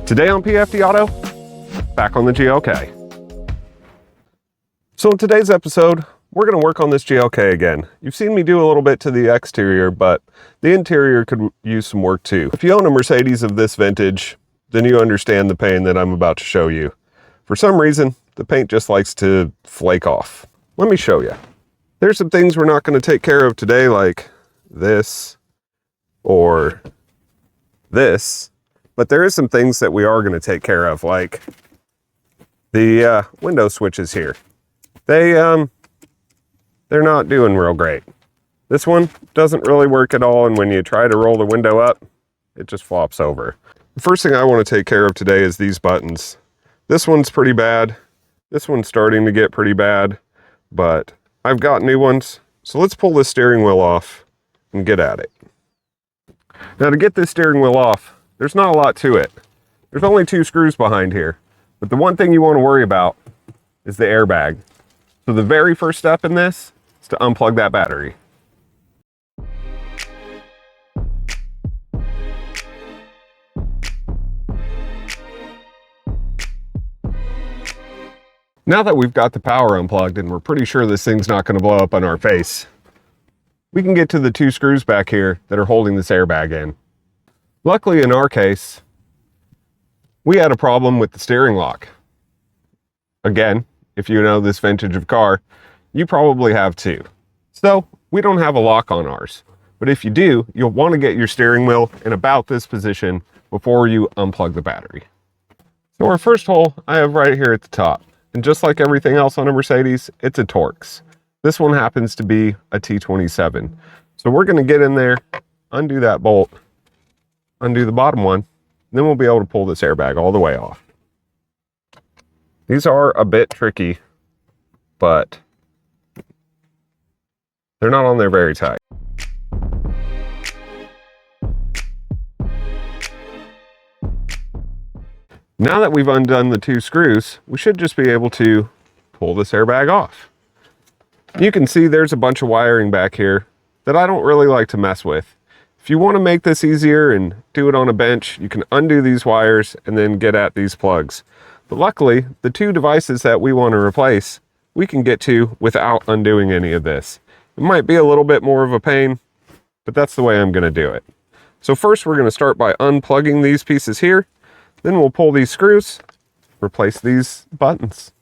Today on PFDAuto, back on the GLK. So in today's episode, we're going to work on this GLK again. You've seen me do a little bit to the exterior, but the interior could use some work too. If you own a Mercedes of this vintage, then you understand the pain that I'm about to show you. For some reason, the paint just likes to flake off. Let me show you. There's some things we're not going to take care of today, like this or this, but there is some things that we are going to take care of, like the window switches here. They're not doing real great. This one doesn't really work at all, and when you try to roll the window up, it just flops over. The first thing I want to take care of today is these buttons. This one's pretty bad. This one's starting to get pretty bad, but I've got new ones. So let's pull this steering wheel off and get at it. Now to get this steering wheel off, there's not a lot to it. There's only 2 screws behind here, but the one thing you want to worry about is the airbag. So the very first step in this is to unplug that battery. Now that we've got the power unplugged and we're pretty sure this thing's not going to blow up on our face, we can get to the 2 screws back here that are holding this airbag in. Luckily in our case, we had a problem with the steering lock. Again, if you know this vintage of car, you probably have too. So we don't have a lock on ours, but if you do, you'll want to get your steering wheel in about this position before you unplug the battery. So our first hole I have right here at the top. And just like everything else on a Mercedes, it's a Torx. This one happens to be a T27. So we're going to get in there, undo that bolt, undo the bottom one, and then we'll be able to pull this airbag all the way off. These are a bit tricky, but they're not on there very tight. Now that we've undone the 2 screws, we should just be able to pull this airbag off. You can see there's a bunch of wiring back here that I don't really like to mess with. If you want to make this easier and do it on a bench, you can undo these wires and then get at these plugs. But luckily, the 2 devices that we want to replace, we can get to without undoing any of this. It might be a little bit more of a pain, but that's the way I'm going to do it. So first we're going to start by unplugging these pieces here. Then we'll pull these screws, replace these buttons.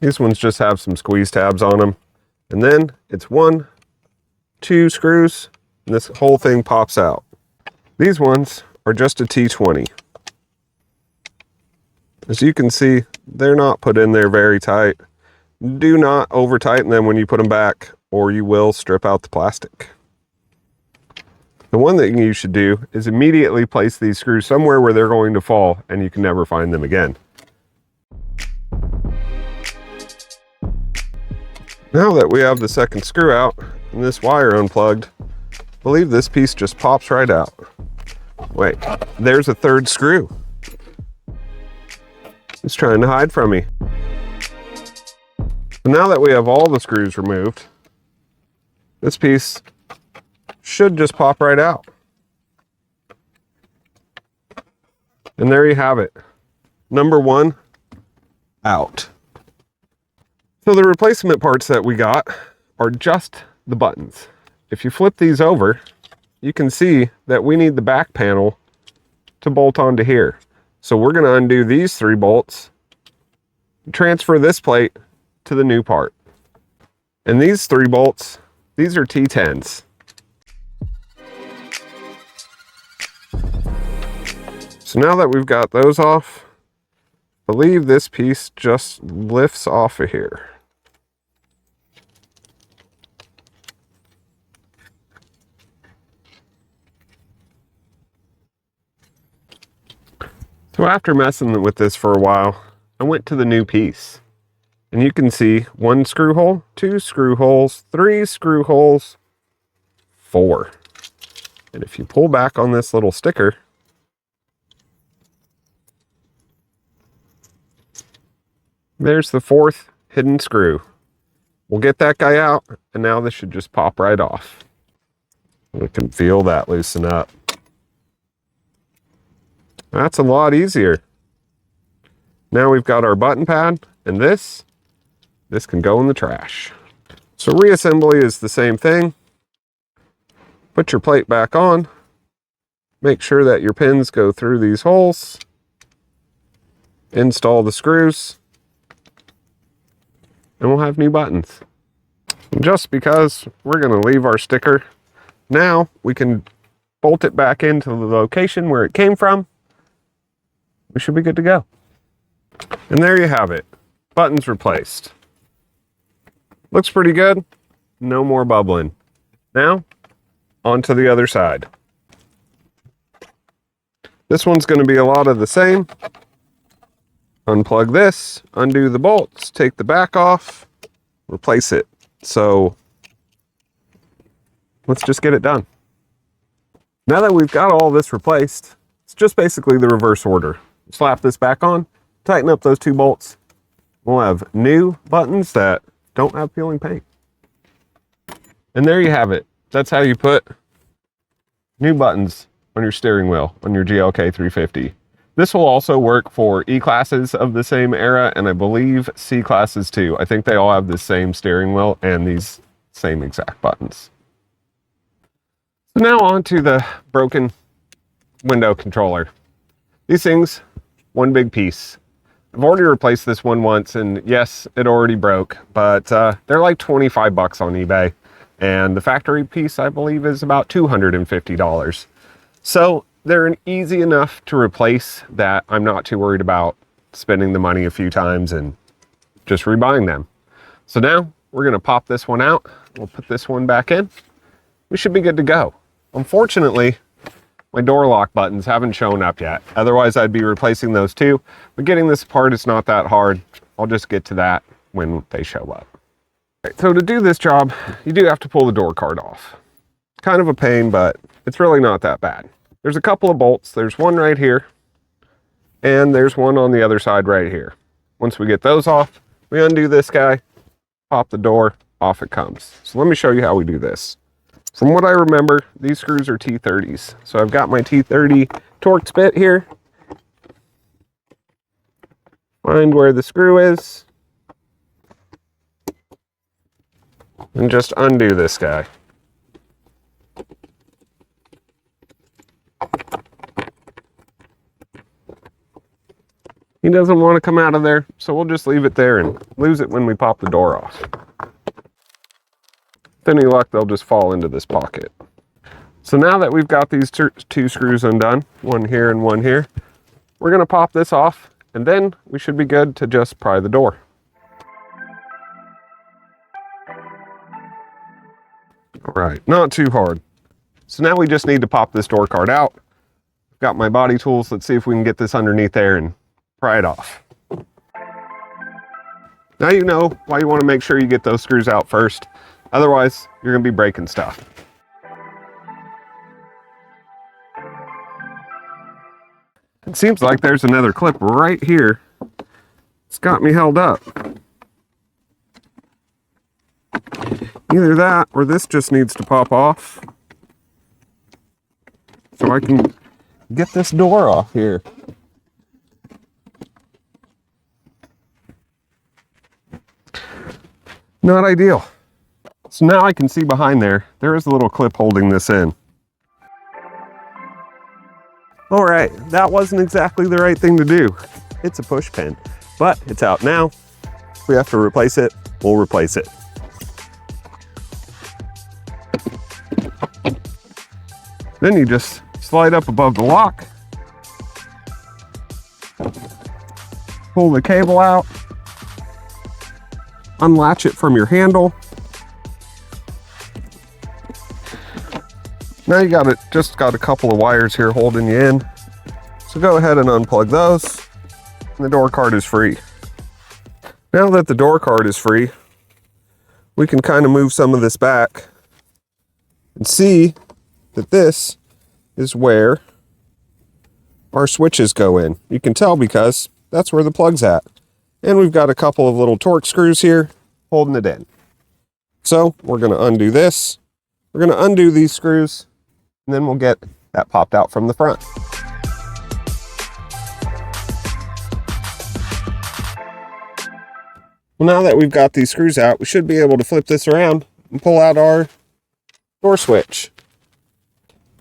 These ones just have some squeeze tabs on them. And then it's 1, 2 screws, and this whole thing pops out. These ones are just a T20. As you can see, they're not put in there very tight. Do not over tighten them when you put them back, or you will strip out the plastic. The one thing you should do is immediately place these screws somewhere where they're going to fall and you can never find them again. Now that we have the second screw out and this wire unplugged, I believe this piece just pops right out. Wait, there's a 3rd screw. It's trying to hide from me. So now that we have all the screws removed, this piece should just pop right out. And there you have it. Number 1 out. So the replacement parts that we got are just the buttons. If you flip these over, you can see that we need the back panel to bolt onto here. So we're going to undo these 3 bolts, transfer this plate to the new part. And these 3 bolts, these are T10s. So now that we've got those off, I believe this piece just lifts off of here. So after messing with this for a while, I went to the new piece. And you can see 1 screw hole, 2 screw holes, 3 screw holes, 4. And if you pull back on this little sticker, there's the 4th hidden screw. We'll get that guy out, and now this should just pop right off. We can feel that loosen up. That's a lot easier. Now we've got our button pad, and this can go in the trash. So reassembly is the same thing. Put your plate back on. Make sure that your pins go through these holes. Install the screws. And we'll have new buttons. Just because we're going to leave our sticker, now we can bolt it back into the location where it came from. We should be good to go. And there you have it. Buttons replaced. Looks pretty good. No more bubbling. Now, on to the other side. This one's going to be a lot of the same. Unplug this, undo the bolts, take the back off, replace it. So let's just get it done. Now that we've got all this replaced, it's just basically the reverse order. Slap this back on, tighten up those two bolts. We'll have new buttons that don't have peeling paint. And there you have it. That's how you put new buttons on your steering wheel on your GLK350. This will also work for E-classes of the same era, and I believe C-classes too. I think they all have the same steering wheel and these same exact buttons. So now on to the broken window controller. These things, one big piece. I've already replaced this one once, and yes, it already broke, but they're like 25 bucks on eBay. And the factory piece, I believe, is about $250. So they're easy enough to replace that I'm not too worried about spending the money a few times and just rebuying them. So now we're going to pop this one out. We'll put this one back in. We should be good to go. Unfortunately, my door lock buttons haven't shown up yet. Otherwise, I'd be replacing those too. But getting this apart is not that hard. I'll just get to that when they show up. Right, so to do this job, you do have to pull the door card off. Kind of a pain, but it's really not that bad. There's a couple of bolts. There's one right here, and there's one on the other side right here. Once we get those off, we undo this guy, pop the door, off it comes. So let me show you how we do this. From what I remember, these screws are T30s. So I've got my T30 Torx bit here. Find where the screw is, and just undo this guy. He doesn't want to come out of there, so we'll just leave it there and lose it when we pop the door off. With any luck, they'll just fall into this pocket. So now that we've got these two screws undone, one here and one here, we're going to pop this off, and then we should be good to just pry the door. All right, not too hard. So now we just need to pop this door card out. I've got my body tools. Let's see if we can get this underneath there and pry it off. Now you know why you want to make sure you get those screws out first. Otherwise, you're going to be breaking stuff. It seems like there's another clip right here. It's got me held up. Either that or this just needs to pop off so I can get this door off here. Not ideal. So now I can see behind there, there is a little clip holding this in. All right, that wasn't exactly the right thing to do. It's a push pin, but it's out now. If we have to replace it, we'll replace it. Then you just slide up above the lock, pull the cable out, unlatch it from your handle. Now you just got a couple of wires here holding you in. So go ahead and unplug those, and the door card is free. Now that the door card is free, we can kind of move some of this back and see that this is where our switches go in. You can tell because that's where the plug's at. And we've got a couple of little Torx screws here holding it in. So we're going to undo this, We're going to undo these screws, and then we'll get that popped out from the front. Well, now that we've got these screws out, we should be able to flip this around and pull out our door switch.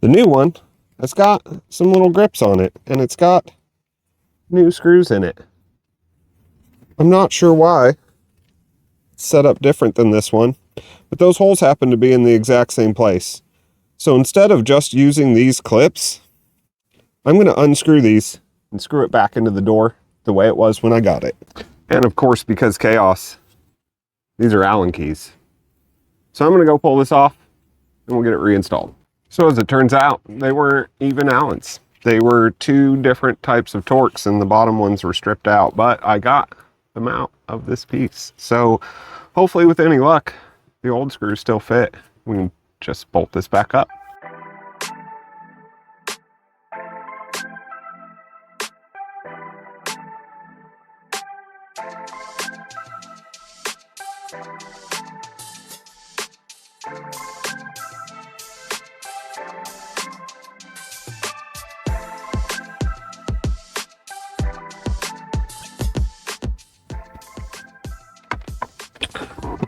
The new one has got some little grips on it, and it's got new screws in it. I'm not sure why it's set up different than this one, but those holes happen to be in the exact same place. So instead of just using these clips, I'm going to unscrew these and screw it back into the door the way it was when I got it. And of course, because chaos, these are Allen keys. So I'm going to go pull this off and we'll get it reinstalled. So as it turns out, they weren't even Allens. They were two different types of Torx, and the bottom ones were stripped out, but I got them out of this piece. So hopefully with any luck, the old screws still fit. We can just bolt this back up.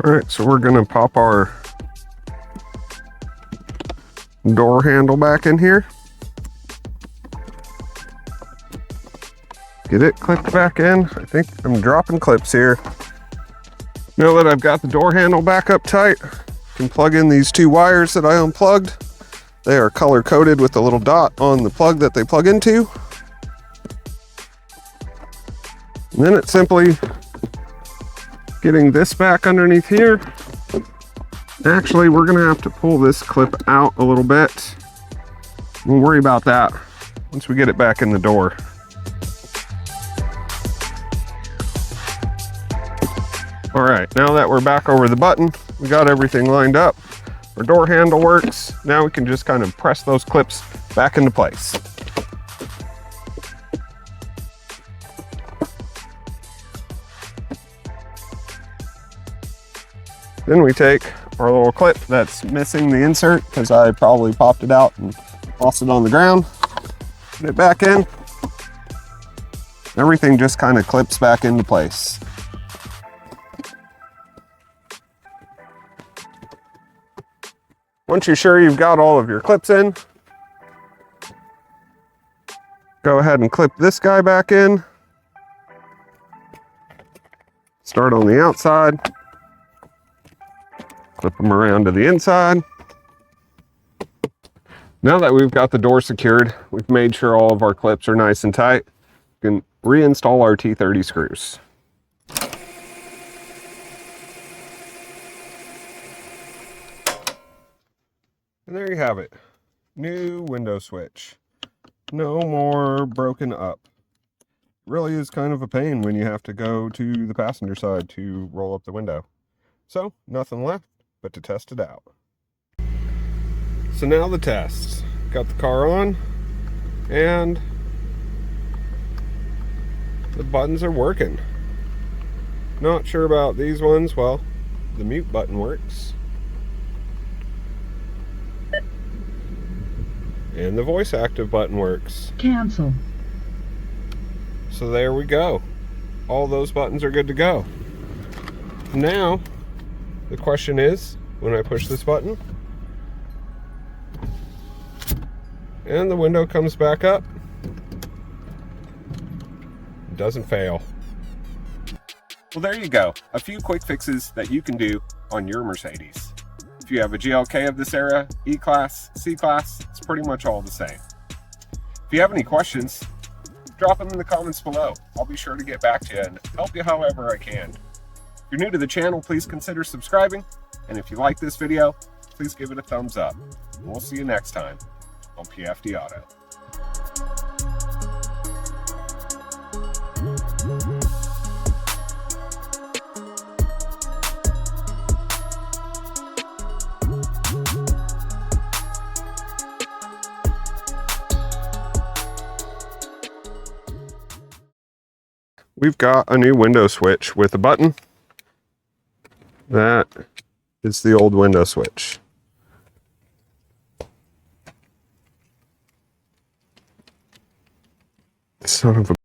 All right, so we're gonna pop our door handle back in here. Get it clipped back in. I think I'm dropping clips here. Now that I've got the door handle back up tight, I can plug in these two wires that I unplugged. They are color coded with the little dot on the plug that they plug into. And then it's simply getting this back underneath here. Actually, we're gonna have to pull this clip out a little bit. We'll worry about that once we get it back in the door. All right, now that we're back over the button, we got everything lined up. Our door handle works. Now we can just kind of press those clips back into place. Then we take our little clip that's missing the insert because I probably popped it out and lost it on the ground. Put it back in. Everything just kind of clips back into place. Once you're sure you've got all of your clips in, go ahead and clip this guy back in. Start on the outside. Clip them around to the inside. Now that we've got the door secured, we've made sure all of our clips are nice and tight. We can reinstall our T30 screws. And there you have it. New window switch. No more broken up. It really is kind of a pain when you have to go to the passenger side to roll up the window. So, nothing left but to test it out. So now the test. Got the car on, and the buttons are working. Not sure about these ones. Well, the mute button works. And the voice active button works. Cancel. So there we go. All those buttons are good to go. Now, the question is, when I push this button, and the window comes back up, it doesn't fail. Well, there you go. A few quick fixes that you can do on your Mercedes. If you have a GLK of this era, E-Class, C-Class, it's pretty much all the same. If you have any questions, drop them in the comments below. I'll be sure to get back to you and help you however I can. If you're new to the channel, please consider subscribing. And if you like this video, please give it a thumbs up. We'll see you next time on PFDAuto. We've got a new window switch with a button. That is the old window switch. Son of a